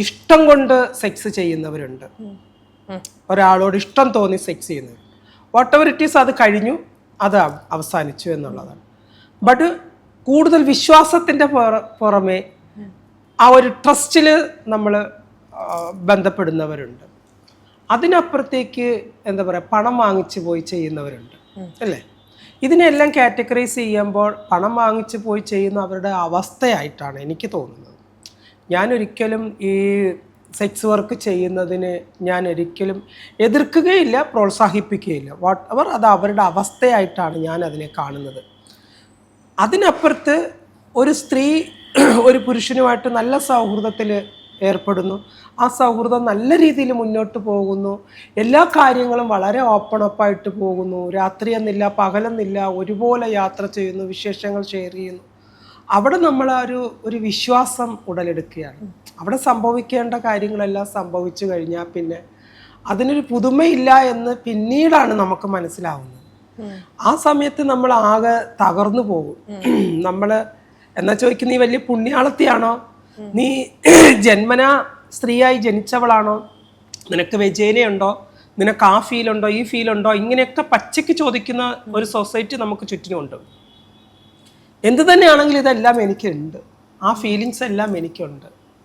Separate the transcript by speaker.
Speaker 1: ഇഷ്ടം കൊണ്ട് സെക്സ് ചെയ്യുന്നവരുണ്ട്, ഒരാളോട് ഇഷ്ടം തോന്നി സെക്സ് ചെയ്യുന്നവർ. വാട്ട് എവർ ഇറ്റ് ഈസ്, അത് കഴിഞ്ഞു, അത് അവസാനിച്ചു എന്നുള്ളതാണ്. ബട്ട് കൂടുതൽ വിശ്വാസത്തിൻ്റെ പുറമെ ആ ഒരു ട്രസ്റ്റിൽ നമ്മൾ ബന്ധപ്പെടുന്നവരുണ്ട്. അതിനപ്പുറത്തേക്ക് എന്താ പറയുക, പണം വാങ്ങിച്ചു പോയി ചെയ്യുന്നവരുണ്ട്, അല്ലേ? ഇതിനെല്ലാം കാറ്റഗറൈസ് ചെയ്യുമ്പോൾ പണം വാങ്ങിച്ചു പോയി ചെയ്യുന്ന അവരുടെ അവസ്ഥയായിട്ടാണ് എനിക്ക് തോന്നുന്നത്. ഞാനൊരിക്കലും ഈ സെക്സ് വർക്ക് ചെയ്യുന്നതിന് ഞാൻ ഒരിക്കലും എതിർക്കുകയില്ല, പ്രോത്സാഹിപ്പിക്കുകയില്ല. വാട്ട് എവർ, അത് അവരുടെ അവസ്ഥയായിട്ടാണ് ഞാൻ അതിനെ കാണുന്നത്. അതിനപ്പുറത്ത് ഒരു സ്ത്രീ ഒരു പുരുഷനുമായിട്ട് നല്ല സൗഹൃദത്തിൽ ഏർപ്പെടുന്നു, ആ സൗഹൃദം നല്ല രീതിയിൽ മുന്നോട്ട് പോകുന്നു, എല്ലാ കാര്യങ്ങളും വളരെ ഓപ്പൺ അപ്പായിട്ട് പോകുന്നു, രാത്രിയെന്നില്ല പകലെന്നില്ല ഒരുപോലെ യാത്ര ചെയ്യുന്നു, വിശേഷങ്ങൾ ഷെയർ ചെയ്യുന്നു. അവിടെ നമ്മൾ ഒരു വിശ്വാസം ഉടലെടുക്കുകയാണ്. അവിടെ സംഭവിക്കേണ്ട കാര്യങ്ങളെല്ലാം സംഭവിച്ചു കഴിഞ്ഞാൽ പിന്നെ അതിനൊരു പുതുമയില്ല എന്ന് പിന്നീടാണ് നമുക്ക് മനസ്സിലാവുന്നത്. ആ സമയത്ത് നമ്മൾ ആകെ തകർന്നു പോകും. നമ്മൾ എന്നാ ചോദിക്കും, നീ വലിയ പുണ്യാളത്തിയാണോ, നീ ജന്മനാ സ്ത്രീയായി ജനിച്ചവളാണോ, നിനക്ക് വെജേനയുണ്ടോ, നിനക്ക് ആ ഫീലുണ്ടോ ഈ ഫീലുണ്ടോ, ഇങ്ങനെയൊക്കെ പച്ചയ്ക്ക് ചോദിക്കുന്ന ഒരു സൊസൈറ്റി നമുക്ക് ചുറ്റിനുമുണ്ട്. എന്ത് തന്നെയാണെങ്കിലും ഇതെല്ലാം എനിക്കുണ്ട്, ആ ഫീലിങ്സ് എല്ലാം എനിക്കുണ്ട്.